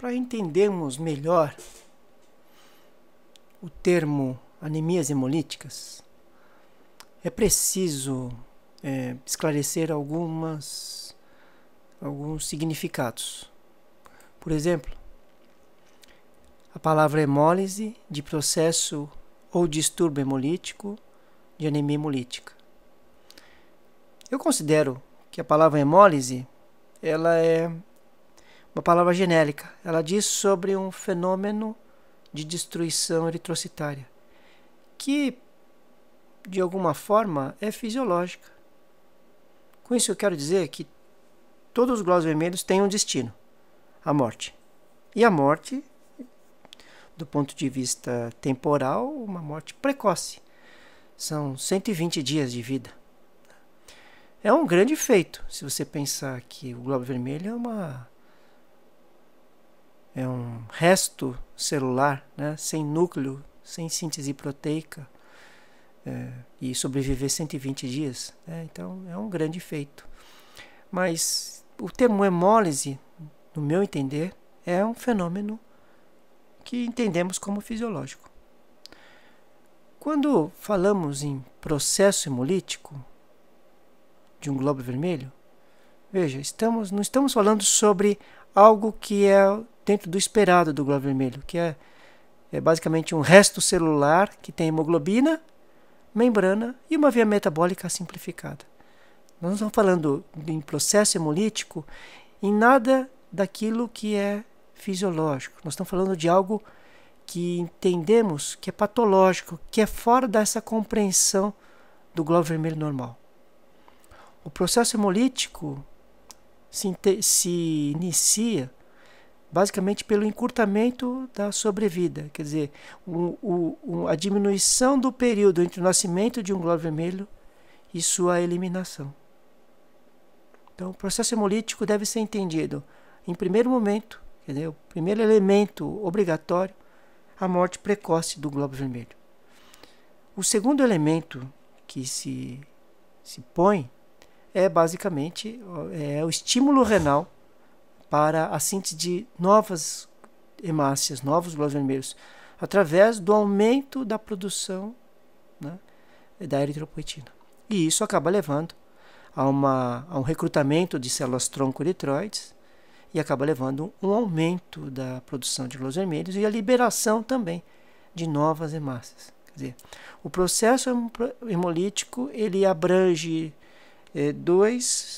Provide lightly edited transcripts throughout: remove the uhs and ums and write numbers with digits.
para entendermos melhor o termo anemias hemolíticas, é preciso esclarecer alguns significados. Por exemplo, a palavra hemólise, de processo ou distúrbio hemolítico de anemia hemolítica. Eu considero que a palavra hemólise, ela é uma palavra genérica. Ela diz sobre um fenômeno de destruição eritrocitária, que, de alguma forma, é fisiológica. Com isso eu quero dizer que todos os glóbulos vermelhos têm um destino, a morte. E a morte, do ponto de vista temporal, uma morte precoce. São 120 dias de vida. É um grande feito, se você pensar que o glóbulo vermelho é um resto celular, né, sem núcleo, sem síntese proteica, e sobreviver 120 dias. Então, é um grande feito. Mas o termo hemólise, no meu entender, é um fenômeno que entendemos como fisiológico. Quando falamos em processo hemolítico de um glóbulo vermelho, veja, não estamos falando sobre algo que é dentro do esperado do glóbulo vermelho, que é basicamente um resto celular que tem hemoglobina, membrana e uma via metabólica simplificada. Nós não estamos falando em processo hemolítico em nada daquilo que é fisiológico. Nós estamos falando de algo que entendemos que é patológico, que é fora dessa compreensão do glóbulo vermelho normal. O processo hemolítico se inicia basicamente pelo encurtamento da sobrevida, quer dizer, a diminuição do período entre o nascimento de um glóbulo vermelho e sua eliminação. Então, o processo hemolítico deve ser entendido, em primeiro momento, quer dizer, o primeiro elemento obrigatório, a morte precoce do glóbulo vermelho. O segundo elemento que se põe é basicamente o estímulo renal para a síntese de novas hemácias, novos glóbulos vermelhos, através do aumento da produção, né, da eritropoetina. E isso acaba levando a um recrutamento de células tronco eritroides e acaba levando um aumento da produção de glóbulos vermelhos e a liberação também de novas hemácias. Quer dizer, o processo hemolítico ele abrange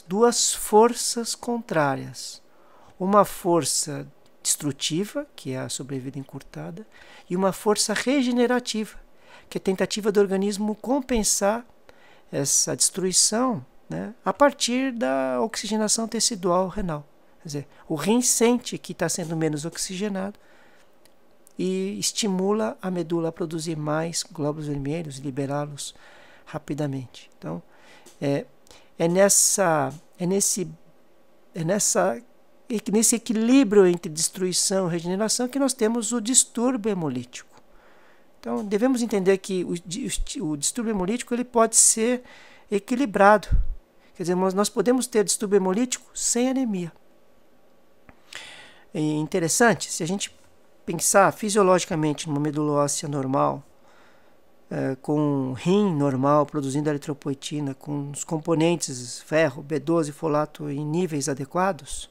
duas forças contrárias. Uma força destrutiva, que é a sobrevida encurtada, e uma força regenerativa, que é a tentativa do organismo compensar essa destruição, né, a partir da oxigenação tecidual renal. Quer dizer, o rim sente que está sendo menos oxigenado e estimula a medula a produzir mais glóbulos vermelhos e liberá-los rapidamente. Então, nesse equilíbrio entre destruição e regeneração que nós temos o distúrbio hemolítico. Então, devemos entender que o distúrbio hemolítico ele pode ser equilibrado. Quer dizer, nós podemos ter distúrbio hemolítico sem anemia. É interessante, se a gente pensar fisiologicamente numa medula óssea normal, com um rim normal produzindo eritropoetina, com os componentes ferro, B12 e folato em níveis adequados,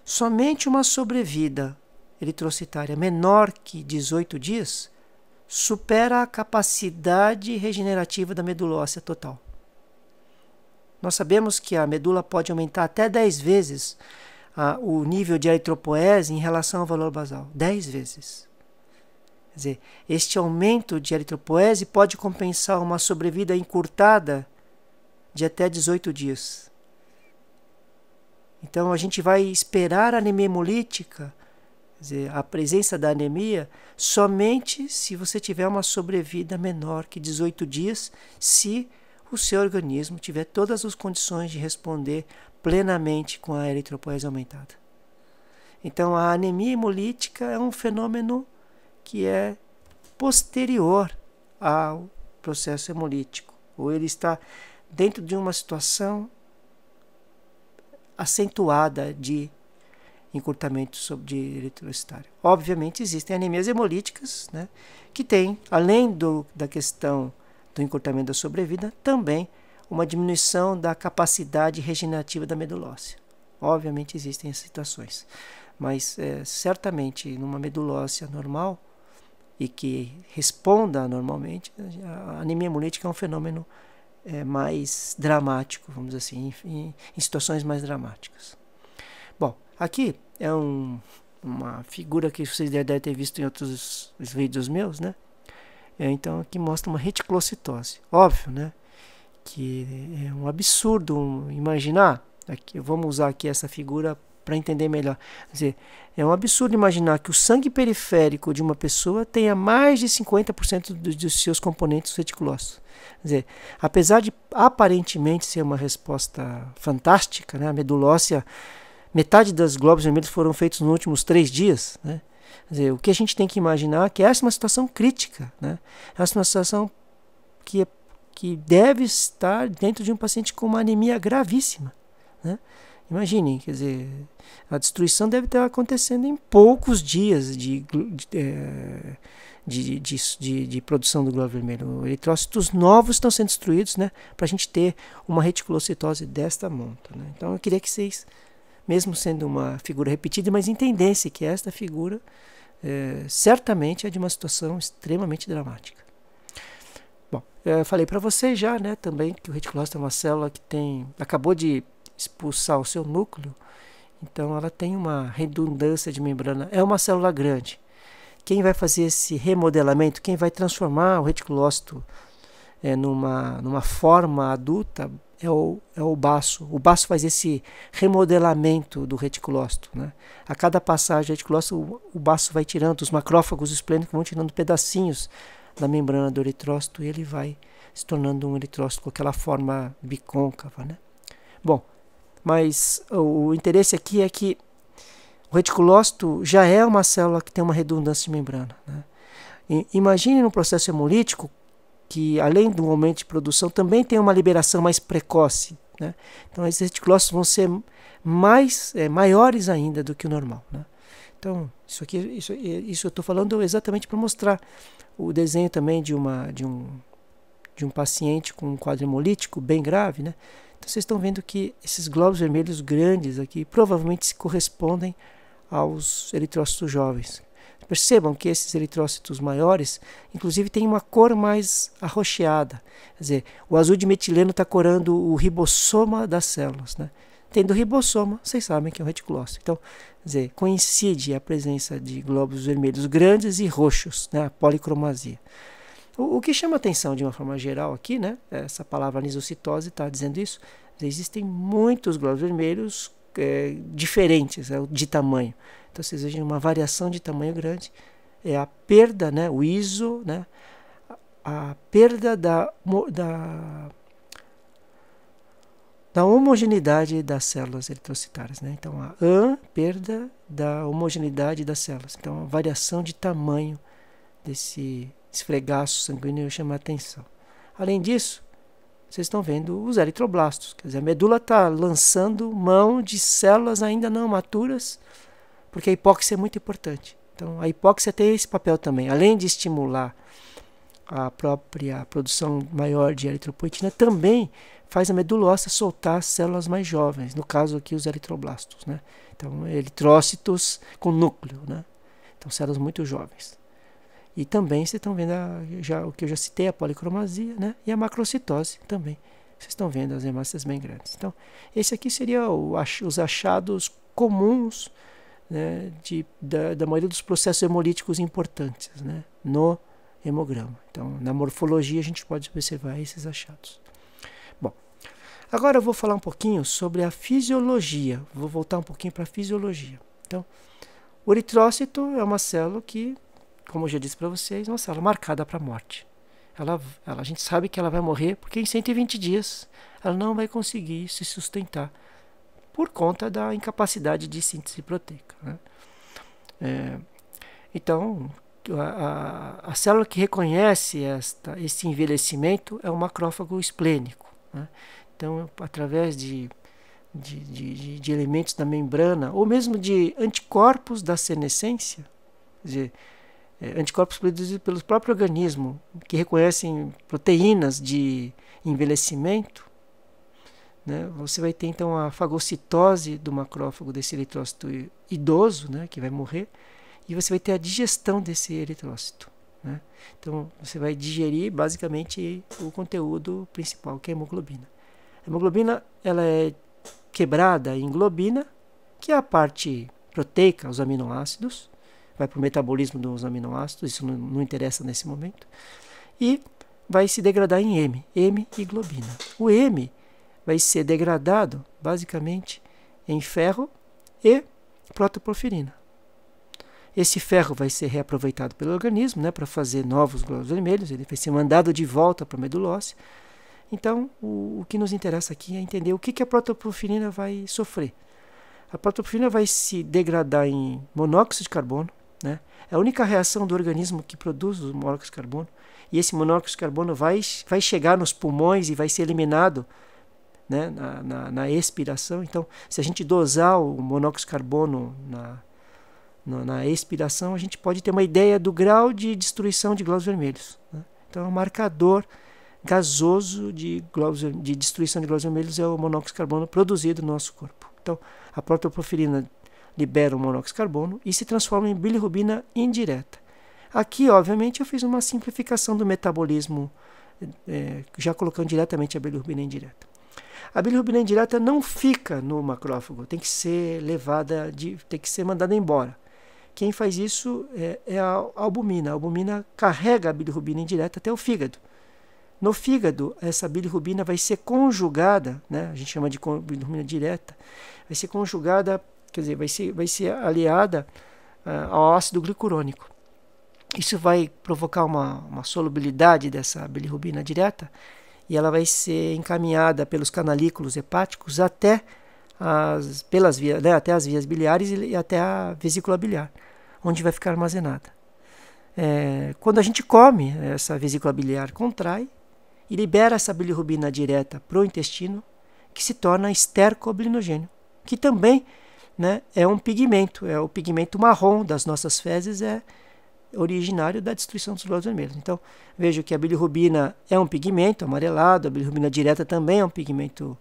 somente uma sobrevida eritrocitária menor que 18 dias supera a capacidade regenerativa da medula óssea total. Nós sabemos que a medula pode aumentar até 10 vezes o nível de eritropoese em relação ao valor basal. 10 vezes. Quer dizer, este aumento de eritropoese pode compensar uma sobrevida encurtada de até 18 dias. Então, a gente vai esperar a anemia hemolítica, quer dizer, a presença da anemia, somente se você tiver uma sobrevida menor que 18 dias, se o seu organismo tiver todas as condições de responder plenamente com a eritropoese aumentada. Então, a anemia hemolítica é um fenômeno que é posterior ao processo hemolítico, ou ele está dentro de uma situação acentuada de encurtamento de eritrocitário. Obviamente existem anemias hemolíticas, né, que tem, além da questão do encurtamento da sobrevida, também uma diminuição da capacidade regenerativa da medula óssea. Obviamente existem essas situações, mas certamente numa medula óssea normal e que responda normalmente, a anemia hemolítica é um fenômeno mais dramático, vamos dizer assim, em situações mais dramáticas. Bom, aqui é uma figura que vocês devem ter visto em outros vídeos meus, né? Então aqui mostra uma reticulocitose. Óbvio, né? Que é um absurdo imaginar, aqui, vamos usar aqui essa figura para entender melhor. Quer dizer, é um absurdo imaginar que o sangue periférico de uma pessoa tenha mais de 50% dos seus componentes reticulócitos. Quer dizer, apesar de aparentemente ser uma resposta fantástica, né, a medula óssea, metade dos glóbulos vermelhos foram feitos nos últimos 3 dias, né? Quer dizer, o que a gente tem que imaginar é que essa é uma situação crítica, né? Essa é uma situação que deve estar dentro de um paciente com uma anemia gravíssima, né? Imaginem, quer dizer, a destruição deve estar acontecendo em poucos dias de produção do glóbulo vermelho. Eritrócitos novos estão sendo destruídos, né, para a gente ter uma reticulocitose desta monta, né? Então eu queria que vocês, mesmo sendo uma figura repetida, mas entendessem que esta figura certamente é de uma situação extremamente dramática. Bom, eu falei para vocês já, né, também que o reticulócito é uma célula que acabou de expulsar o seu núcleo, então ela tem uma redundância de membrana, é uma célula grande. Quem vai fazer esse remodelamento, quem vai transformar o reticulócito numa forma adulta é o baço. O baço faz esse remodelamento do reticulócito, né? A cada passagem do reticulócito, o baço vai tirando, os macrófagos esplênicos vão tirando pedacinhos da membrana do eritrócito e ele vai se tornando um eritrócito com aquela forma bicôncava, né? Bom, mas o interesse aqui é que o reticulócito já é uma célula que tem uma redundância de membrana, né? Imagine no processo hemolítico que, além do aumento de produção, também tem uma liberação mais precoce, né? Então, esses reticulócitos vão ser maiores ainda do que o normal, né? Então, isso eu estou falando exatamente para mostrar o desenho também de um paciente com um quadro hemolítico bem grave, né? Então vocês estão vendo que esses glóbulos vermelhos grandes aqui provavelmente se correspondem aos eritrócitos jovens. Percebam que esses eritrócitos maiores, inclusive, têm uma cor mais arroxeada. Quer dizer, o azul de metileno está corando o ribossoma das células, né? Tendo ribossoma, vocês sabem que é o reticulócito. Então, quer dizer, coincide a presença de glóbulos vermelhos grandes e roxos, né? A policromasia. O que chama atenção de uma forma geral aqui, né? Essa palavra anisocitose está dizendo isso. Existem muitos glóbulos vermelhos diferentes de tamanho. Então vocês vejam uma variação de tamanho grande. É a perda, né? O ISO, né? A perda da homogeneidade das células eritrocitárias, né? Então a perda da homogeneidade das células. Então a variação de tamanho desse esfregaço sanguíneo chama a atenção. Além disso, vocês estão vendo os eritroblastos. Quer dizer, a medula está lançando mão de células ainda não maturas, porque a hipóxia é muito importante. Então, a hipóxia tem esse papel também. Além de estimular a própria produção maior de eritropoetina, também faz a medula óssea soltar células mais jovens, no caso aqui os eritroblastos, né? Então, eritrócitos com núcleo, né? Então, células muito jovens. E também vocês estão vendo o que eu já citei, a policromasia, né? E a macrocitose também. Vocês estão vendo as hemácias bem grandes. Então, esse aqui seria os achados comuns, né, da maioria dos processos hemolíticos importantes, né, no hemograma. Então, na morfologia a gente pode observar esses achados. Bom, agora eu vou falar um pouquinho sobre a fisiologia. Vou voltar um pouquinho para a fisiologia. Então, o eritrócito é uma célula que, como eu já disse para vocês, é uma célula marcada para a morte. A gente sabe que ela vai morrer porque em 120 dias ela não vai conseguir se sustentar por conta da incapacidade de síntese proteica, né? Então, a célula que reconhece esse envelhecimento é o macrófago esplênico, né? Então, através de elementos da membrana, ou mesmo de anticorpos da senescência, quer dizer, anticorpos produzidos pelo próprio organismo, que reconhecem proteínas de envelhecimento, né? Você vai ter então a fagocitose do macrófago desse eritrócito idoso, né, que vai morrer, e você vai ter a digestão desse eritrócito, né? Então você vai digerir basicamente o conteúdo principal, que é a hemoglobina. A hemoglobina ela é quebrada em globina, que é a parte proteica, os aminoácidos, vai para o metabolismo dos aminoácidos, isso não interessa nesse momento, e vai se degradar em M e globina. O M vai ser degradado basicamente em ferro e protoporfirina. Esse ferro vai ser reaproveitado pelo organismo, né, para fazer novos glóbulos vermelhos, ele vai ser mandado de volta para a medula óssea. Então, o que nos interessa aqui é entender o que a protoporfirina vai sofrer. A protoporfirina vai se degradar em monóxido de carbono, né? É a única reação do organismo que produz o monóxido de carbono, e esse monóxido de carbono vai chegar nos pulmões e vai ser eliminado, né, na expiração. Então, se a gente dosar o monóxido de carbono na expiração, a gente pode ter uma ideia do grau de destruição de glóbulos vermelhos, né? Então, é um marcador gasoso de destruição de glóbulos vermelhos é o monóxido de carbono produzido no nosso corpo. Então, a protoporfirina libera o monóxido de carbono e se transforma em bilirrubina indireta. Aqui, obviamente, eu fiz uma simplificação do metabolismo, já colocando diretamente a bilirrubina indireta. A bilirrubina indireta não fica no macrófago, tem que ser levada, tem que ser mandada embora. Quem faz isso é a albumina. A albumina carrega a bilirrubina indireta até o fígado. No fígado, essa bilirrubina vai ser conjugada, né, a gente chama de bilirrubina direta, vai ser conjugada, quer dizer, vai ser aliada ao ácido glicurônico. Isso vai provocar uma solubilidade dessa bilirrubina direta e ela vai ser encaminhada pelos canalículos hepáticos até as vias biliares e até a vesícula biliar, onde vai ficar armazenada. Quando a gente come, essa vesícula biliar contrai e libera essa bilirrubina direta para o intestino, que se torna estercobilinogênio, que também, né, é um pigmento, é o pigmento marrom das nossas fezes, é originário da destruição dos glóbulos vermelhos. Então, vejo que a bilirrubina é um pigmento amarelado, a bilirrubina direta também é um pigmento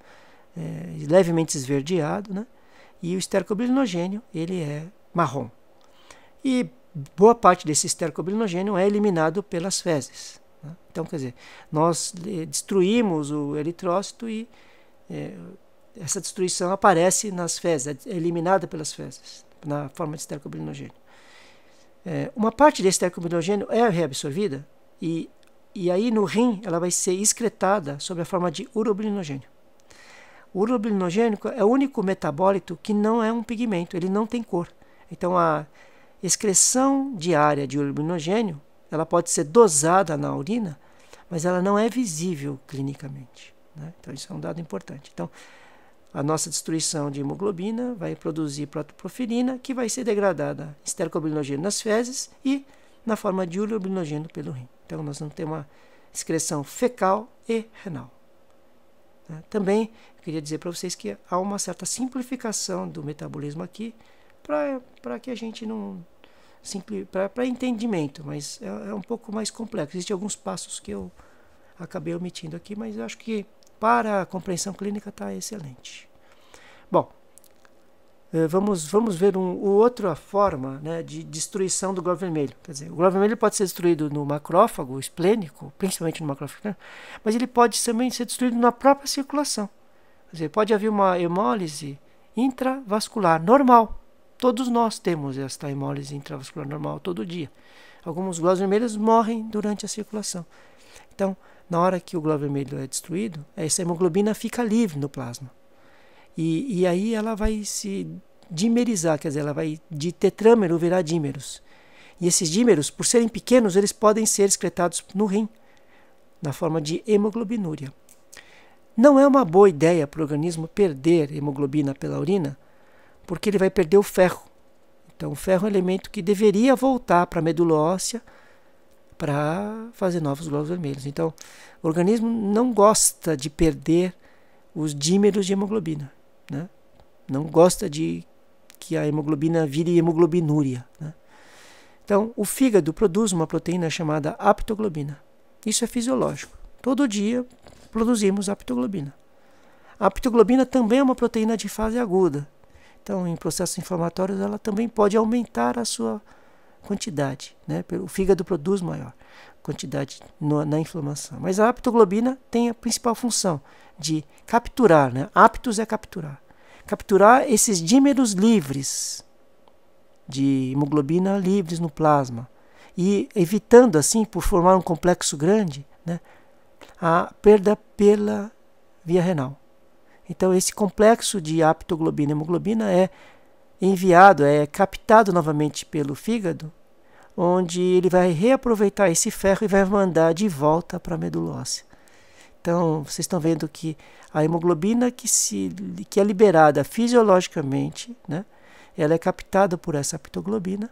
levemente esverdeado, né? E o estercobilinogênio, ele é marrom. E boa parte desse estercobilinogênio é eliminado pelas fezes, né? Então, quer dizer, nós destruímos o eritrócito e essa destruição aparece nas fezes, é eliminada pelas fezes, na forma de estercobilinogênio. Uma parte desse estercobilinogênio é reabsorvida e aí no rim ela vai ser excretada sob a forma de urobilinogênio. O urobilinogênico é o único metabólito que não é um pigmento, ele não tem cor. Então a excreção diária de urobilinogênio, ela pode ser dosada na urina, mas ela não é visível clinicamente, né? Então isso é um dado importante. Então a nossa destruição de hemoglobina vai produzir protoporfirina, que vai ser degradada em estercobilinogênio nas fezes e na forma de urobilinogênio pelo rim. Então nós vamos ter uma excreção fecal e renal. Também eu queria dizer para vocês que há uma certa simplificação do metabolismo aqui, para que a gente não... para entendimento, mas é um pouco mais complexo. Existem alguns passos que eu acabei omitindo aqui, mas eu acho que para a compreensão clínica está excelente. Bom, vamos ver outra forma, né, de destruição do glóbulo vermelho. Quer dizer, o glóbulo vermelho pode ser destruído no macrófago esplênico, principalmente no macrófago esplênico, mas ele pode também ser destruído na própria circulação. Quer dizer, pode haver uma hemólise intravascular normal. Todos nós temos esta hemólise intravascular normal todo dia. Alguns glóbulos vermelhos morrem durante a circulação. Então, na hora que o glóbulo vermelho é destruído, essa hemoglobina fica livre no plasma. E aí ela vai se dimerizar, quer dizer, ela vai de tetrâmero virar dímeros. E esses dímeros, por serem pequenos, eles podem ser excretados no rim, na forma de hemoglobinúria. Não é uma boa ideia para o organismo perder hemoglobina pela urina, porque ele vai perder o ferro. Então, o ferro é um elemento que deveria voltar para a medula óssea para fazer novos glóbulos vermelhos. Então, o organismo não gosta de perder os dímeros de hemoglobina. né? Não gosta de que a hemoglobina vire hemoglobinúria, né? Então, o fígado produz uma proteína chamada aptoglobina. Isso é fisiológico. Todo dia produzimos aptoglobina. A aptoglobina também é uma proteína de fase aguda. Então, em processos inflamatórios, ela também pode aumentar a sua quantidade, né? O fígado produz maior quantidade na inflamação. Mas a aptoglobina tem a principal função de capturar, né? Aptos é capturar. Capturar esses dímeros livres de hemoglobina livres no plasma e evitando, assim, por formar um complexo grande, né, a perda pela via renal. Então, esse complexo de aptoglobina e hemoglobina é enviado, é captado novamente pelo fígado, onde ele vai reaproveitar esse ferro e vai mandar de volta para a medula óssea. Então, vocês estão vendo que a hemoglobina que é liberada fisiologicamente, né, ela é captada por essa aptoglobina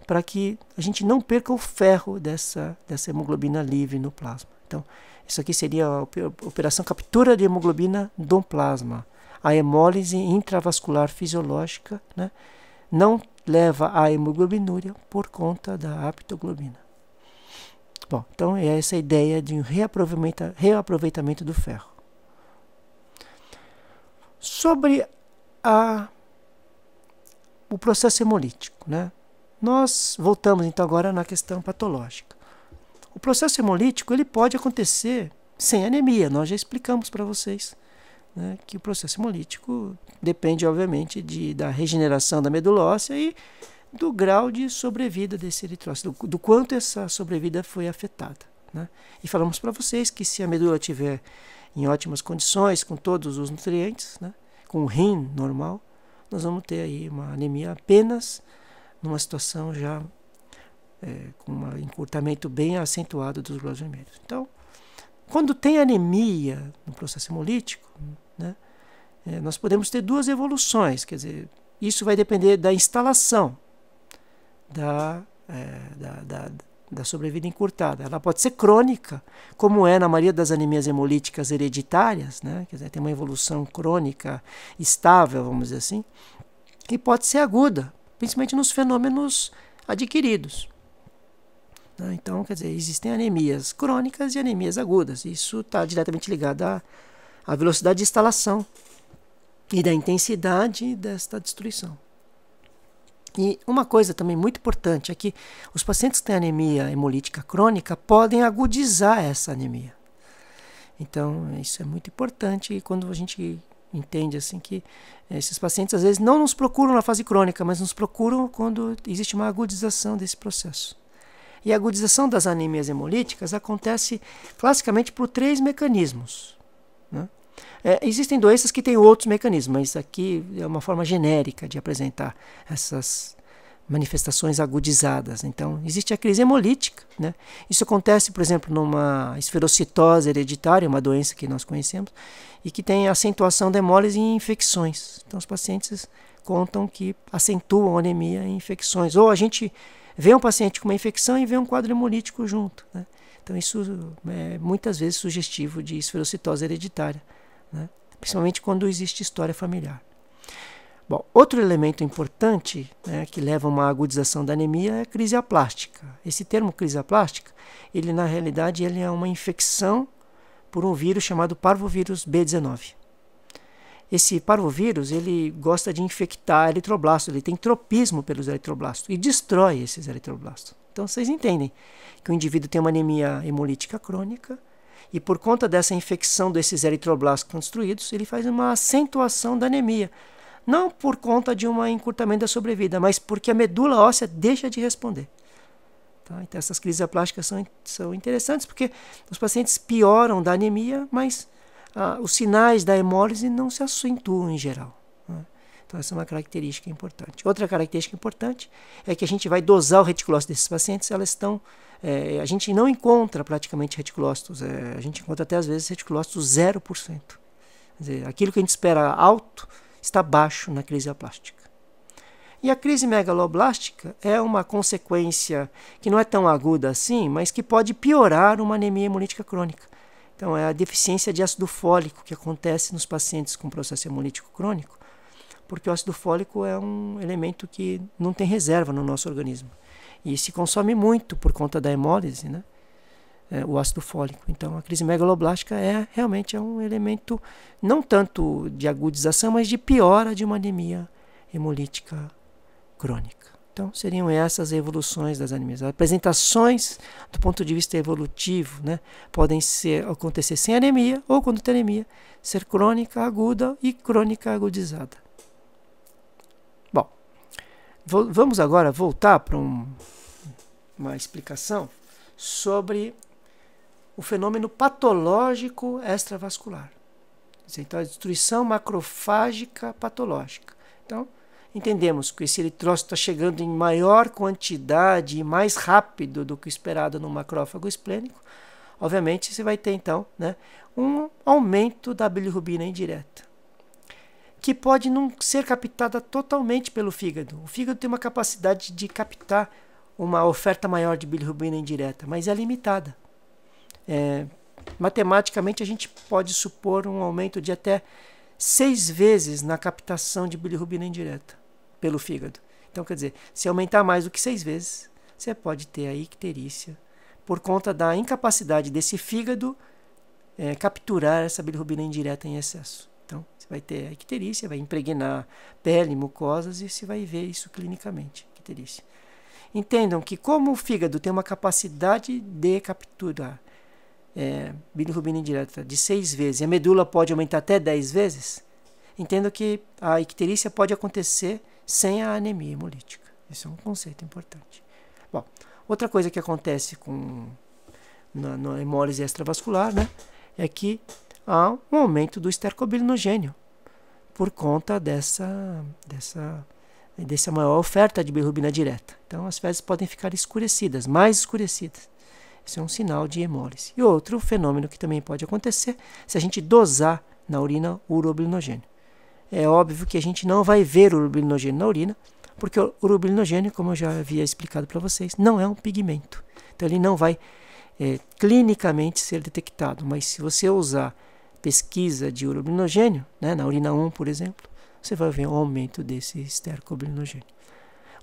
para que a gente não perca o ferro dessa hemoglobina livre no plasma. Então, isso aqui seria a operação captura de hemoglobina do plasma. A hemólise intravascular fisiológica, né, não leva à hemoglobinúria por conta da aptoglobina. Bom, então é essa ideia de um reaproveitamento do ferro. Sobre o processo hemolítico, né? Nós voltamos então agora na questão patológica. O processo hemolítico ele pode acontecer sem anemia. Nós já explicamos para vocês, né, que o processo hemolítico depende, obviamente, da regeneração da medula óssea e do grau de sobrevida desse eritrócito, do quanto essa sobrevida foi afetada, né? E falamos para vocês que se a medula estiver em ótimas condições, com todos os nutrientes, né, com o rim normal, nós vamos ter aí uma anemia apenas numa situação já com um encurtamento bem acentuado dos glóbulos vermelhos. Então, quando tem anemia no processo hemolítico, né, nós podemos ter duas evoluções, quer dizer, isso vai depender da instalação da sobrevida encurtada. Ela pode ser crônica, como é na maioria das anemias hemolíticas hereditárias, né, quer dizer, tem uma evolução crônica estável, vamos dizer assim, e pode ser aguda, principalmente nos fenômenos adquiridos. Então, quer dizer, existem anemias crônicas e anemias agudas. Isso está diretamente ligado à velocidade de instalação e da intensidade desta destruição. E uma coisa também muito importante é que os pacientes que têm anemia hemolítica crônica podem agudizar essa anemia. Então, isso é muito importante quando a gente entende assim que esses pacientes às vezes não nos procuram na fase crônica, mas nos procuram quando existe uma agudização desse processo. E a agudização das anemias hemolíticas acontece classicamente por 3 mecanismos, né? Existem doenças que têm outros mecanismos, mas aqui é uma forma genérica de apresentar essas manifestações agudizadas. Então, existe a crise hemolítica, né? Isso acontece, por exemplo, numa esferocitose hereditária, uma doença que nós conhecemos, e que tem acentuação da hemólise em infecções. Então, os pacientes contam que acentuam a anemia em infecções. Ou a gente vê um paciente com uma infecção e vê um quadro hemolítico junto, né? Então, isso é muitas vezes sugestivo de esferocitose hereditária, né? Principalmente quando existe história familiar. Bom, outro elemento importante, né, que leva a uma agudização da anemia é a crise aplástica. Esse termo crise aplástica, ele na realidade ele é uma infecção por um vírus chamado parvovírus B19. Esse parvovírus ele gosta de infectar eritroblastos, ele tem tropismo pelos eritroblastos e destrói esses eritroblastos. Então vocês entendem que o indivíduo tem uma anemia hemolítica crônica e por conta dessa infecção desses eritroblastos construídos, ele faz uma acentuação da anemia. Não por conta de um encurtamento da sobrevida, mas porque a medula óssea deixa de responder. Tá? Então essas crises aplásticas são interessantes porque os pacientes pioram da anemia, mas os sinais da hemólise não se acentuam em geral, né? Então essa é uma característica importante. Outra característica importante é que a gente vai dosar o reticulócito desses pacientes, elas estão... a gente não encontra praticamente reticulócitos, a gente encontra até às vezes reticulócitos 0%. Quer dizer, aquilo que a gente espera alto está baixo na crise aplástica. E a crise megaloblástica é uma consequência que não é tão aguda assim, mas que pode piorar uma anemia hemolítica crônica. Então, é a deficiência de ácido fólico que acontece nos pacientes com processo hemolítico crônico, porque o ácido fólico é um elemento que não tem reserva no nosso organismo. E se consome muito por conta da hemólise, né? O ácido fólico. Então, a crise megaloblástica realmente é um elemento não tanto de agudização, mas de piora de uma anemia hemolítica crônica. Então, seriam essas evoluções das anemias. As apresentações, do ponto de vista evolutivo, né, podem acontecer sem anemia, ou quando tem anemia, ser crônica aguda e crônica agudizada. Bom, vamos agora voltar para uma explicação sobre o fenômeno patológico extravascular. Então, a destruição macrofágica patológica. Então, entendemos que esse eritrócito está chegando em maior quantidade e mais rápido do que o esperado no macrófago esplênico. Obviamente, você vai ter, então, né, um aumento da bilirrubina indireta, que pode não ser captada totalmente pelo fígado. O fígado tem uma capacidade de captar uma oferta maior de bilirrubina indireta, mas é limitada. Matematicamente, a gente pode supor um aumento de até 6 vezes na captação de bilirrubina indireta pelo fígado. Então, quer dizer, se aumentar mais do que 6 vezes, você pode ter a icterícia por conta da incapacidade desse fígado capturar essa bilirrubina indireta em excesso. Então, você vai ter a icterícia, vai impregnar pele, mucosas e você vai ver isso clinicamente, icterícia. Entendam que como o fígado tem uma capacidade de capturar bilirrubina indireta de 6 vezes e a medula pode aumentar até 10 vezes, entendo que a icterícia pode acontecer sem a anemia hemolítica. Isso é um conceito importante. Bom, outra coisa que acontece na hemólise extravascular, né, é que há um aumento do estercobilinogênio por conta dessa maior oferta de bilirrubina direta. Então, as fezes podem ficar escurecidas, mais escurecidas. Isso é um sinal de hemólise. E outro fenômeno que também pode acontecer se a gente dosar na urina o urobilinogênio. É óbvio que a gente não vai ver o urobilinogênio na urina, porque o urobilinogênio, como eu já havia explicado para vocês, não é um pigmento. Então ele não vai clinicamente ser detectado. Mas se você usar pesquisa de urobilinogênio, né, na urina 1, por exemplo, você vai ver um aumento desse estercobilinogênio.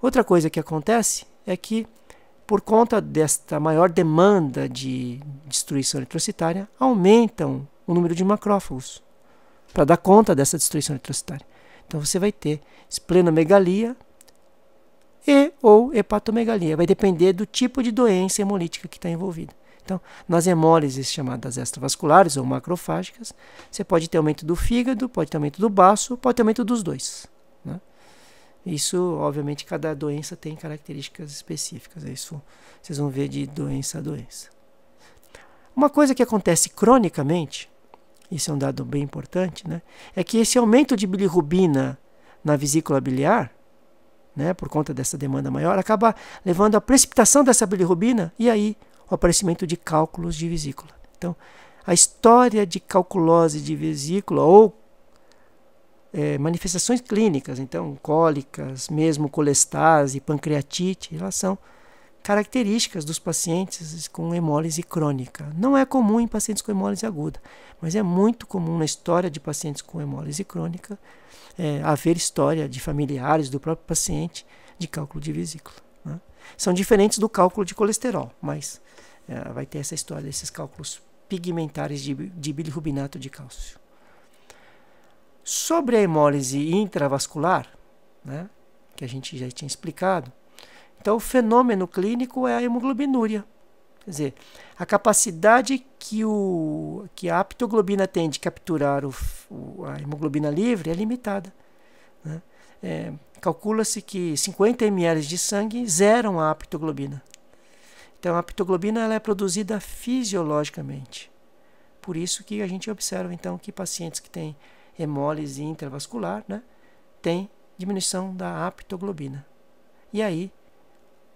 Outra coisa que acontece é que, por conta desta maior demanda de destruição eritrocitária, aumentam o número de macrófagos para dar conta dessa destruição eritrocitária. Então você vai ter esplenomegalia ou hepatomegalia. Vai depender do tipo de doença hemolítica que está envolvida. Então, nas hemólises chamadas extravasculares ou macrofágicas, você pode ter aumento do fígado, pode ter aumento do baço, pode ter aumento dos dois, né? Isso, obviamente, cada doença tem características específicas. Isso vocês vão ver de doença a doença. Uma coisa que acontece cronicamente, isso é um dado bem importante, né, é que esse aumento de bilirrubina na vesícula biliar, né, por conta dessa demanda maior, acaba levando à precipitação dessa bilirrubina e aí o aparecimento de cálculos de vesícula. Então, a história de calculose de vesícula ou manifestações clínicas, então cólicas, mesmo colestase, pancreatite, elas são características dos pacientes com hemólise crônica. Não é comum em pacientes com hemólise aguda, mas é muito comum na história de pacientes com hemólise crônica haver história de familiares do próprio paciente de cálculo de vesícula, né? São diferentes do cálculo de colesterol, mas vai ter essa história desses cálculos pigmentares de bilirrubinato de cálcio. Sobre a hemólise intravascular, né, que a gente já tinha explicado, então o fenômeno clínico é a hemoglobinúria. Quer dizer, a capacidade que a aptoglobina tem de capturar a hemoglobina livre é limitada, né? Calcula-se que 50 ml de sangue zeram a aptoglobina. Então a aptoglobina ela é produzida fisiologicamente. Por isso que a gente observa então que pacientes que têm hemólise intravascular, né, tem diminuição da aptoglobina. E aí,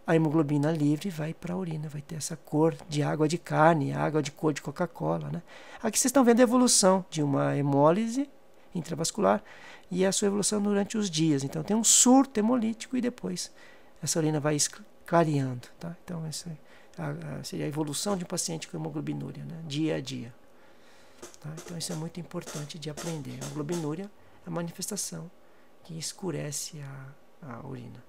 a hemoglobina livre vai para a urina, vai ter essa cor de água de carne, água de cor de Coca-Cola, né? Aqui vocês estão vendo a evolução de uma hemólise intravascular e a sua evolução durante os dias. Então, tem um surto hemolítico e depois essa urina vai clareando, tá? Então, essa seria a evolução de um paciente com hemoglobinúria, né, dia a dia. Tá? Então isso é muito importante de aprender. A hemoglobinúria é a manifestação que escurece a urina.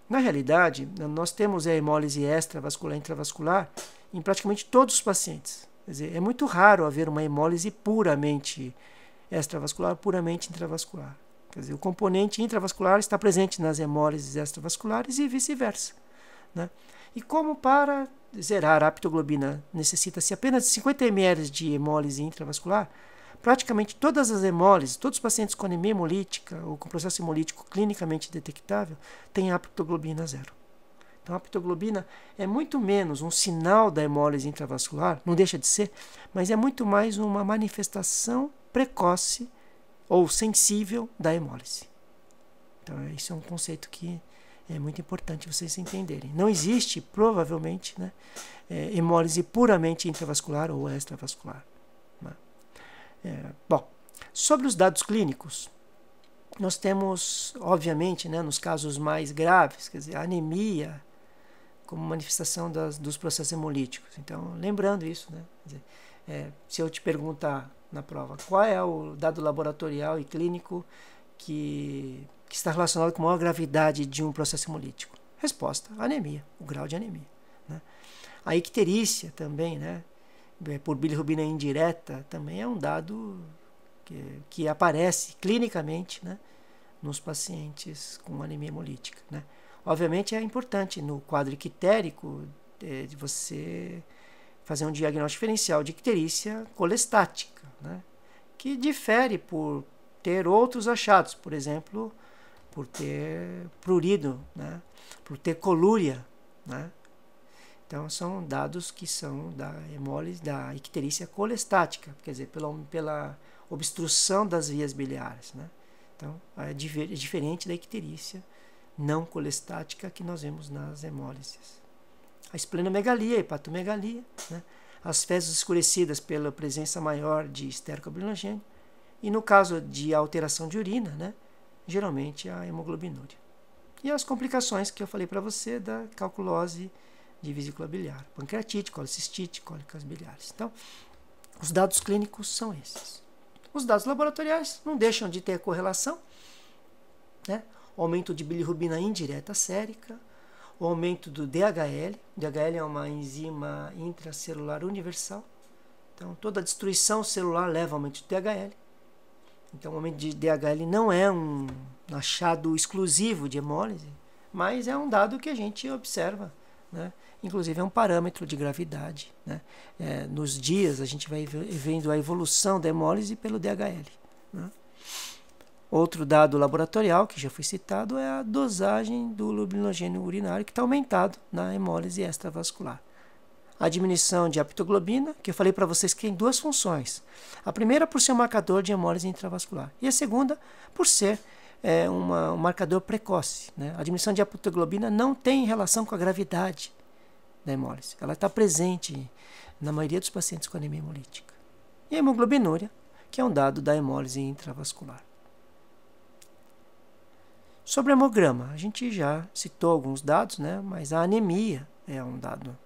Na realidade, nós temos a hemólise extravascular e intravascular em praticamente todos os pacientes. Quer dizer, é muito raro haver uma hemólise puramente extravascular, puramente intravascular. Quer dizer, o componente intravascular está presente nas hemólises extravasculares e vice-versa, né? E como para zerar a aptoglobina necessita-se apenas de 50 ml de hemólise intravascular, praticamente todas as hemólises, todos os pacientes com anemia hemolítica ou com processo hemolítico clinicamente detectável têm aptoglobina zero. Então a aptoglobina é muito menos um sinal da hemólise intravascular, não deixa de ser, mas é muito mais uma manifestação precoce ou sensível da hemólise. Então isso é um conceito que é muito importante vocês entenderem. Não existe, provavelmente, né, hemólise puramente intravascular ou extravascular. Né? Bom, sobre os dados clínicos, nós temos, obviamente, né, nos casos mais graves, quer dizer, a anemia como manifestação dos processos hemolíticos. Então, lembrando isso, né, quer dizer, se eu te perguntar na prova qual é o dado laboratorial e clínico que está relacionado com a maior gravidade de um processo hemolítico? Resposta: anemia, o grau de anemia. Né? A icterícia também, né, por bilirrubina indireta, também é um dado que aparece clinicamente, né, nos pacientes com anemia hemolítica. Né? Obviamente é importante no quadro ictérico de você fazer um diagnóstico diferencial de icterícia colestática, né, que difere por ter outros achados, por exemplo, por ter prurido, né, por ter colúria, né. Então são dados que são da hemólise, da icterícia colestática, quer dizer, pela obstrução das vias biliares, né. Então é diferente da icterícia não colestática que nós vemos nas hemólises. A esplenomegalia, a hepatomegalia, né, as fezes escurecidas pela presença maior de estercobilinogenio, e no caso de alteração de urina, né, geralmente a hemoglobinúria. E as complicações que eu falei para você da calculose de vesícula biliar, pancreatite, colicistite, cólicas biliares. Então, os dados clínicos são esses. Os dados laboratoriais não deixam de ter correlação, né? O aumento de bilirrubina indireta sérica, o aumento do DHL. O DHL é uma enzima intracelular universal. Então, toda destruição celular leva ao aumento de DHL. Então, o aumento de DHL não é um achado exclusivo de hemólise, mas é um dado que a gente observa, né? Inclusive, é um parâmetro de gravidade, né? Nos dias, a gente vai vendo a evolução da hemólise pelo DHL. Né? Outro dado laboratorial, que já foi citado, é a dosagem do lubrilinogênio urinário, que está aumentado na hemólise extravascular. A diminuição de aptoglobina, que eu falei para vocês que tem duas funções. A primeira por ser um marcador de hemólise intravascular. E a segunda por ser um marcador precoce. Né? A diminuição de aptoglobina não tem relação com a gravidade da hemólise. Ela está presente na maioria dos pacientes com anemia hemolítica. E a hemoglobinúria, que é um dado da hemólise intravascular. Sobre o hemograma, a gente já citou alguns dados, né? Mas a anemia é um dado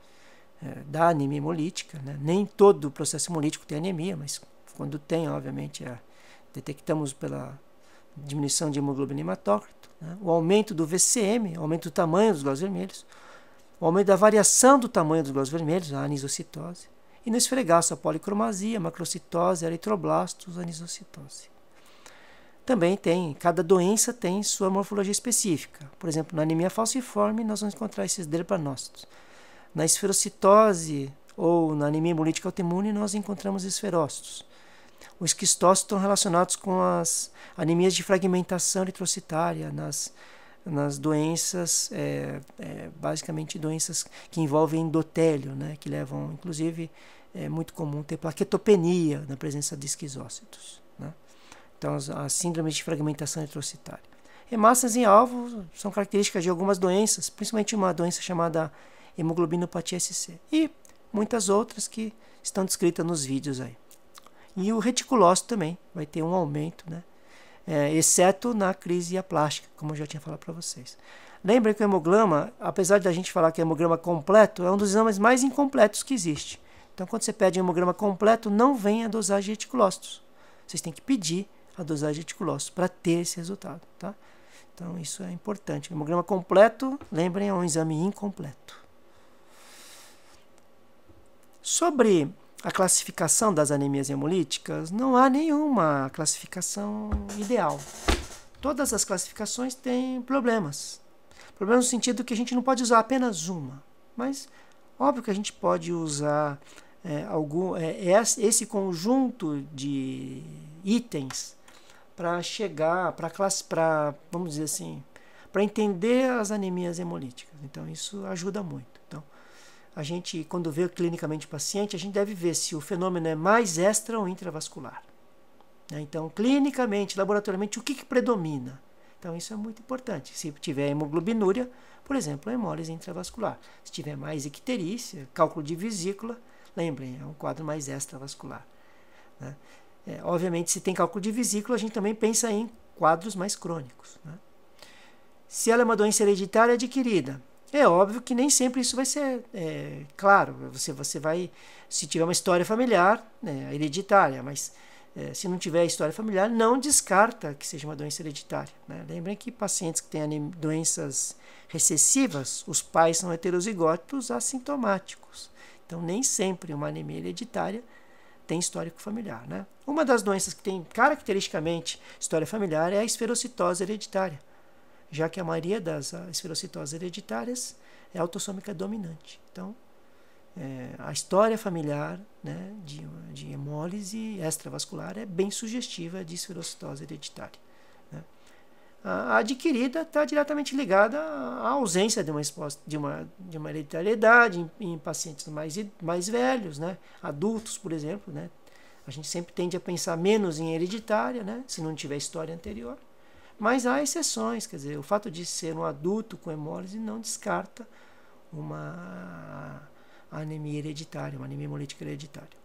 da anemia hemolítica. Né? Nem todo o processo hemolítico tem anemia, mas quando tem, obviamente, detectamos pela diminuição de hemoglobina em hematócrito, né? O aumento do VCM, aumento do tamanho dos glóbulos vermelhos, o aumento da variação do tamanho dos glóbulos vermelhos, a anisocitose, e no esfregaço a policromasia, a macrocitose, a eritroblastos, a anisocitose. Também cada doença tem sua morfologia específica. Por exemplo, na anemia falciforme, nós vamos encontrar esses drepanócitos. Na esferocitose ou na anemia hemolítica autoimune, nós encontramos esferócitos. Os esquistócitos estão relacionados com as anemias de fragmentação eritrocitária, nas doenças, basicamente doenças que envolvem endotélio, né, que levam, inclusive, é muito comum ter plaquetopenia na presença de esquizócitos. Né? Então, as síndromes de fragmentação eritrocitária. Hemácias em alvo são características de algumas doenças, principalmente uma doença chamada hemoglobinopatia SC. E muitas outras que estão descritas nos vídeos aí. E o reticulócito também vai ter um aumento, né? Exceto na crise aplástica, como eu já tinha falado para vocês. Lembrem que o hemograma, apesar da gente falar que é hemograma completo, é um dos exames mais incompletos que existe. Então, quando você pede um hemograma completo, não vem a dosagem de reticulócitos. Vocês têm que pedir a dosagem de reticulócitos para ter esse resultado, tá? Então, isso é importante. O hemograma completo, lembrem, é um exame incompleto. Sobre a classificação das anemias hemolíticas, não há nenhuma classificação ideal. Todas as classificações têm problemas. Problemas no sentido que a gente não pode usar apenas uma. Mas, óbvio que a gente pode usar esse conjunto de itens para chegar, vamos dizer assim, para entender as anemias hemolíticas. Então, isso ajuda muito. Então, a gente, quando vê clinicamente o paciente, a gente deve ver se o fenômeno é mais extra ou intravascular. Então, clinicamente, laboratorialmente, o que predomina? Então, isso é muito importante. Se tiver hemoglobinuria, por exemplo, a hemólise intravascular. Se tiver mais icterícia, cálculo de vesícula, lembrem, é um quadro mais extravascular. Né? Obviamente, se tem cálculo de vesícula, a gente também pensa em quadros mais crônicos. Né? Se ela é uma doença hereditária adquirida, é óbvio que nem sempre isso vai ser claro. Você vai, se tiver uma história familiar, hereditária, mas se não tiver história familiar, não descarta que seja uma doença hereditária. Né? Lembrem que pacientes que têm doenças recessivas, os pais são heterozigóticos assintomáticos. Então, nem sempre uma anemia hereditária tem histórico familiar. Né? Uma das doenças que tem caracteristicamente história familiar é a esferocitose hereditária, já que a maioria das esferocitoses hereditárias é autossômica dominante. Então, a história familiar, né, de hemólise extravascular é bem sugestiva de esferocitose hereditária. Né? A adquirida está diretamente ligada à ausência de uma hereditariedade em pacientes mais velhos, né? Adultos, por exemplo. Né? A gente sempre tende a pensar menos em hereditária, né, se não tiver história anterior. Mas há exceções, quer dizer, o fato de ser um adulto com hemólise não descarta uma anemia hereditária, uma anemia hemolítica hereditária.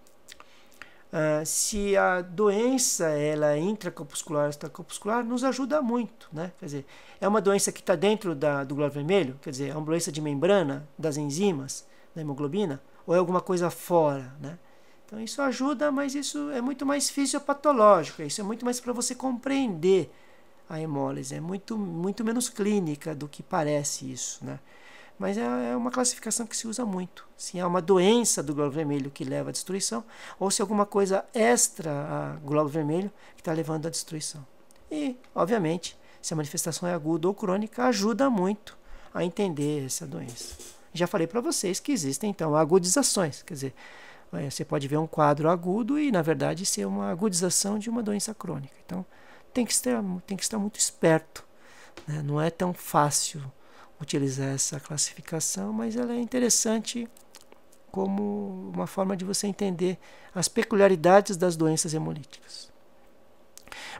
Se a doença ela é intracorpuscular ou extracorpuscular, nos ajuda muito. Né? Quer dizer, é uma doença que está dentro do glóbulo vermelho, quer dizer, é uma doença de membrana das enzimas, da hemoglobina, ou é alguma coisa fora. Né? Então isso ajuda, mas isso é muito mais fisiopatológico, isso é muito mais para você compreender a hemólise, é muito menos clínica do que parece isso, né? Mas é uma classificação que se usa muito. Se há uma doença do glóbulo vermelho que leva à destruição, ou se alguma coisa extra a glóbulo vermelho que está levando à destruição. E, obviamente, se a manifestação é aguda ou crônica, ajuda muito a entender essa doença. Já falei para vocês que existem, então, agudizações. Quer dizer, você pode ver um quadro agudo e, na verdade, ser uma agudização de uma doença crônica. Então, tem que estar muito esperto. Né? Não é tão fácil utilizar essa classificação, mas ela é interessante como uma forma de você entender as peculiaridades das doenças hemolíticas.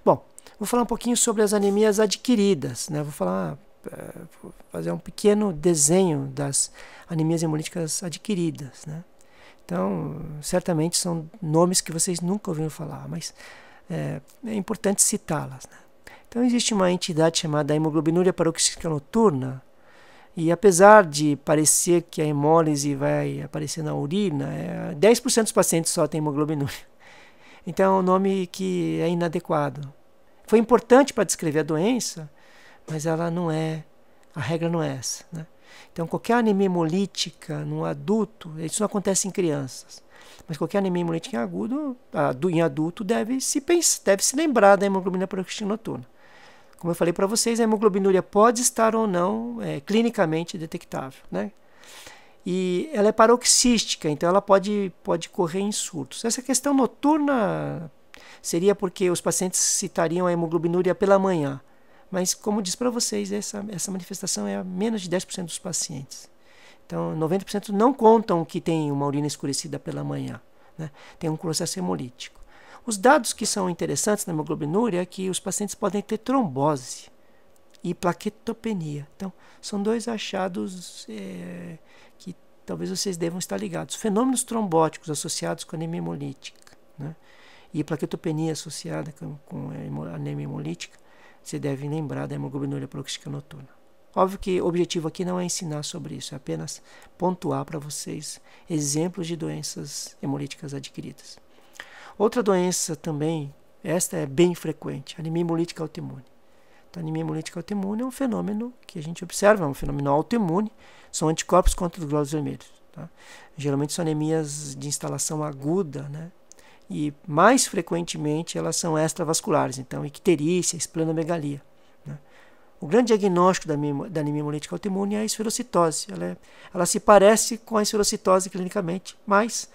Bom, vou falar um pouquinho sobre as anemias adquiridas. Né? Vou fazer um pequeno desenho das anemias hemolíticas adquiridas. Né? Então, certamente são nomes que vocês nunca ouviram falar, mas é importante citá-las. Né? Então, existe uma entidade chamada hemoglobinuria paroxística noturna, e apesar de parecer que a hemólise vai aparecer na urina, 10% dos pacientes só têm hemoglobinuria. Então, é um nome que é inadequado. Foi importante para descrever a doença, mas a regra não é essa. Né? Então, qualquer anemia hemolítica no adulto, isso não acontece em crianças, mas qualquer anemia hemolítica em adulto deve se lembrar da hemoglobina paroxística noturna. Como eu falei para vocês, a hemoglobinuria pode estar ou não clinicamente detectável. Né? E ela é paroxística, então ela pode correr em surtos. Essa questão noturna seria porque os pacientes citariam a hemoglobinuria pela manhã. Mas, como disse para vocês, essa manifestação é a menos de 10% dos pacientes. Então, 90% não contam que tem uma urina escurecida pela manhã. Né? Tem um processo hemolítico. Os dados que são interessantes na hemoglobinuria é que os pacientes podem ter trombose e plaquetopenia. Então, são dois achados que talvez vocês devam estar ligados. Fenômenos trombóticos associados com anemia hemolítica, né? E plaquetopenia associada com anemia hemolítica, você deve lembrar da hemoglobinuria paroxística noturna. Óbvio que o objetivo aqui não é ensinar sobre isso, é apenas pontuar para vocês exemplos de doenças hemolíticas adquiridas. Outra doença também, esta é bem frequente, anemia hemolítica autoimune. Então, a anemia hemolítica autoimune é um fenômeno que a gente observa, é um fenômeno autoimune, são anticorpos contra os glóbulos vermelhos. Tá? Geralmente são anemias de instalação aguda, né? E mais frequentemente elas são extravasculares, então icterícia, esplenomegalia. Né? O grande diagnóstico da anemia hemolítica autoimune é a esferocitose. Ela se parece com a esferocitose clinicamente, mas,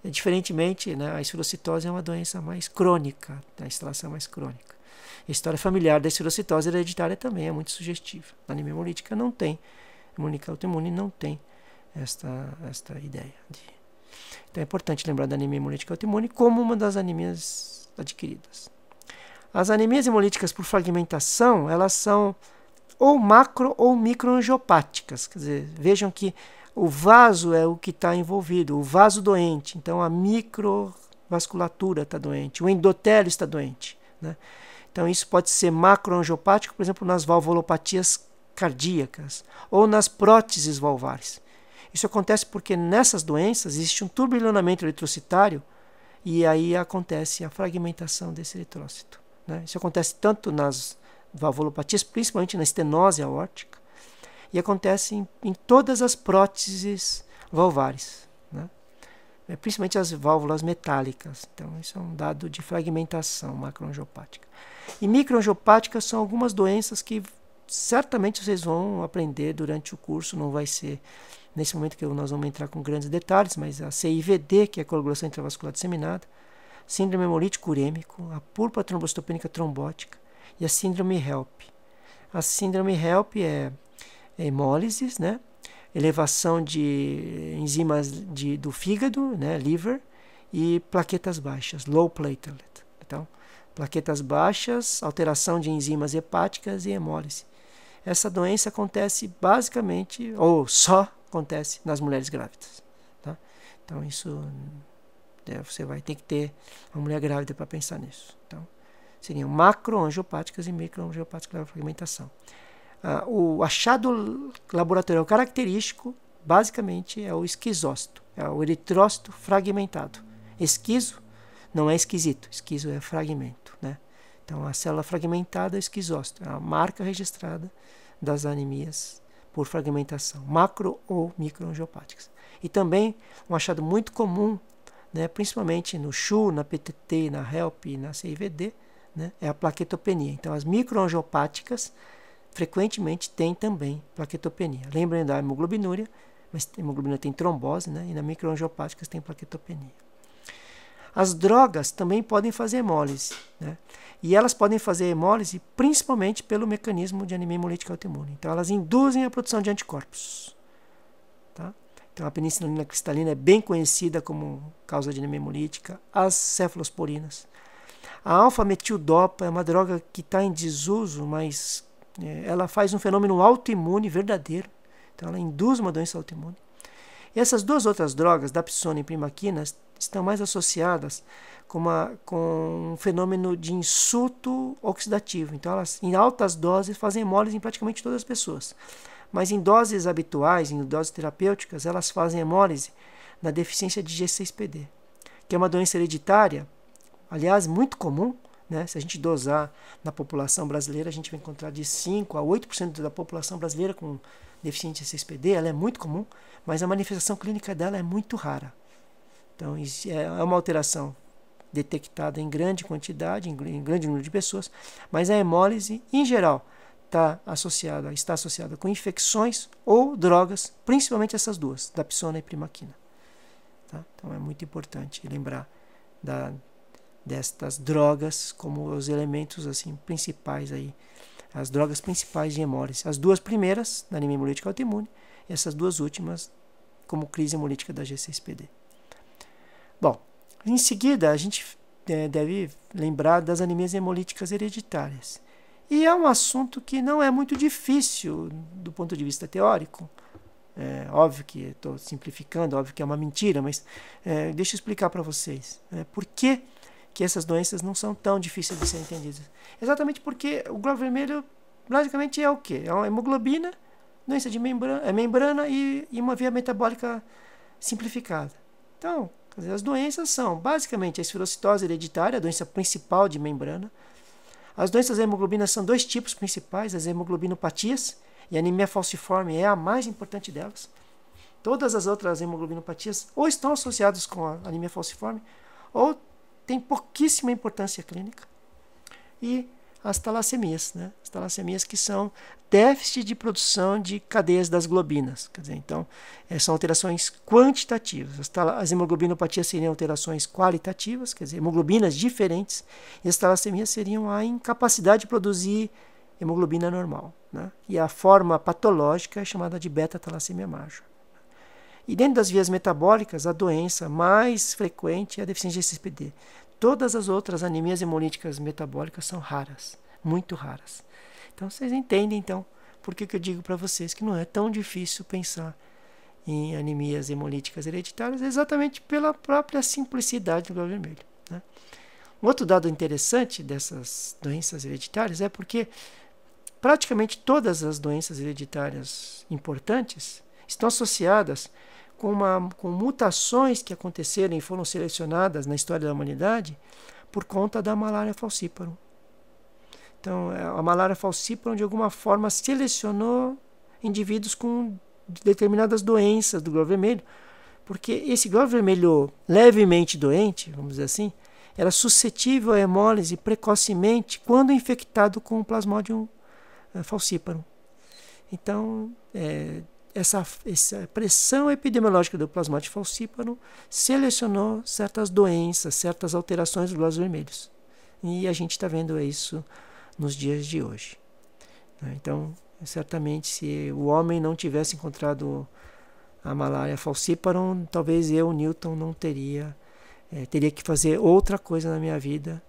diferentemente, né, a esferocitose é uma doença mais crônica, a instalação mais crônica. A história familiar da esferocitose hereditária também é muito sugestiva. A anemia hemolítica não tem, a hemolítica autoimune não tem esta ideia. Então é importante lembrar da anemia hemolítica autoimune como uma das anemias adquiridas. As anemias hemolíticas por fragmentação, elas são ou macro ou microangiopáticas. Quer dizer, vejam que o vaso é o que está envolvido, o vaso doente. Então a microvasculatura está doente, o endotélio está doente. Né? Então isso pode ser macroangiopático, por exemplo, nas valvulopatias cardíacas ou nas próteses valvares. Isso acontece porque nessas doenças existe um turbilhonamento eritrocitário e aí acontece a fragmentação desse eritrócito. Né? Isso acontece tanto nas valvulopatias, principalmente na estenose aórtica, e acontece em todas as próteses valvares, né? Principalmente as válvulas metálicas. Então, isso é um dado de fragmentação macroangiopática. E microangiopáticas são algumas doenças que certamente vocês vão aprender durante o curso, não vai ser nesse momento que nós vamos entrar com grandes detalhes, mas a CIVD, que é a coagulação intravascular disseminada, síndrome hemolítico urêmico, a púrpura trombocitopênica trombótica e a síndrome HELP. A síndrome HELP é hemólises, né? Elevação de enzimas do fígado, né? Liver, e plaquetas baixas, low platelet. Então, plaquetas baixas, alteração de enzimas hepáticas e hemólise. Essa doença acontece basicamente, ou só acontece nas mulheres grávidas. Tá? Então, isso você vai ter que ter uma mulher grávida para pensar nisso. Então, seriam macroangiopáticas e microangiopáticas da fragmentação. O achado laboratorial característico, basicamente, é o esquizócito, é o eritrócito fragmentado. Esquizo não é esquisito, esquizo é fragmento. Né? Então, a célula fragmentada é o esquizócito, é a marca registrada das anemias por fragmentação, macro ou microangiopáticas. E também um achado muito comum, né, principalmente no CHU, na PTT, na HELP e na CIVD, né, é a plaquetopenia. Então, as microangiopáticas frequentemente têm também plaquetopenia. Lembrem da hemoglobinúria, mas a hemoglobina tem trombose, né, e na microangiopáticas tem plaquetopenia. As drogas também podem fazer hemólise, né? E elas podem fazer hemólise principalmente pelo mecanismo de anemia hemolítica autoimune. Então, elas induzem a produção de anticorpos. Tá? Então, a penicilina cristalina é bem conhecida como causa de anemia hemolítica. As cefalosporinas. A alfa-metildopa é uma droga que está em desuso, mas ela faz um fenômeno autoimune verdadeiro. Então, ela induz uma doença autoimune. E essas duas outras drogas, dapsona e primaquina, estão mais associadas com um fenômeno de insulto oxidativo. Então, elas, em altas doses, fazem hemólise em praticamente todas as pessoas. Mas em doses habituais, em doses terapêuticas, elas fazem hemólise na deficiência de G6PD, que é uma doença hereditária, aliás, muito comum. Né? Se a gente dosar na população brasileira, a gente vai encontrar de 5% a 8% da população brasileira com deficiente de G6PD. Ela é muito comum, mas a manifestação clínica dela é muito rara. Então, isso é uma alteração detectada em grande quantidade, em grande número de pessoas, mas a hemólise, em geral, está associada com infecções ou drogas, principalmente essas duas, dapsona e primaquina. Tá? Então, é muito importante lembrar destas drogas como os elementos assim, principais, aí, as drogas principais de hemólise. As duas primeiras, da anemia hemolítica autoimune, e essas duas últimas, como crise hemolítica da G6PD. Bom, em seguida, a gente deve lembrar das anemias hemolíticas hereditárias. E é um assunto que não é muito difícil do ponto de vista teórico. É óbvio que estou simplificando, óbvio que é uma mentira, mas deixa eu explicar para vocês. Por que essas doenças não são tão difíceis de serem entendidas? Exatamente porque o glóbulo vermelho, basicamente, é o quê? É uma hemoglobina doença de membrana e uma via metabólica simplificada. Então, quer dizer, as doenças são basicamente a esferocitose hereditária, a doença principal de membrana. As doenças da hemoglobina são dois tipos principais, as hemoglobinopatias, e a anemia falciforme é a mais importante delas. Todas as outras hemoglobinopatias ou estão associadas com a anemia falciforme ou têm pouquíssima importância clínica. E as talassemias, né? As talassemias que são déficit de produção de cadeias das globinas. Quer dizer, então, são alterações quantitativas. As hemoglobinopatias seriam alterações qualitativas, quer dizer, hemoglobinas diferentes, e as talassemias seriam a incapacidade de produzir hemoglobina normal, né? E a forma patológica é chamada de beta-talassemia major. E dentro das vias metabólicas, a doença mais frequente é a deficiência de CSPD. Todas as outras anemias hemolíticas metabólicas são raras, muito raras. Então, vocês entendem, então, por que eu digo para vocês que não é tão difícil pensar em anemias hemolíticas hereditárias, exatamente pela própria simplicidade do glóbulo vermelho, né? Um outro dado interessante dessas doenças hereditárias é porque praticamente todas as doenças hereditárias importantes estão associadas com mutações que aconteceram e foram selecionadas na história da humanidade por conta da malária falciparum. Então, a malária falciparum, de alguma forma, selecionou indivíduos com determinadas doenças do glóbulo vermelho, porque esse glóbulo vermelho levemente doente, vamos dizer assim, era suscetível à hemólise precocemente quando infectado com o Plasmodium falciparum. Então, essa pressão epidemiológica do Plasmodium falciparum selecionou certas doenças, certas alterações dos glóbulos vermelhos. E a gente está vendo isso nos dias de hoje. Então, certamente, se o homem não tivesse encontrado a malária falciparum, talvez eu, Newton, não teria que fazer outra coisa na minha vida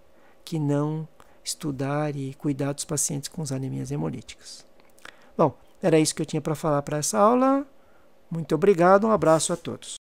que não estudar e cuidar dos pacientes com as anemias hemolíticas. Bom, era isso que eu tinha para falar para essa aula. Muito obrigado, um abraço a todos.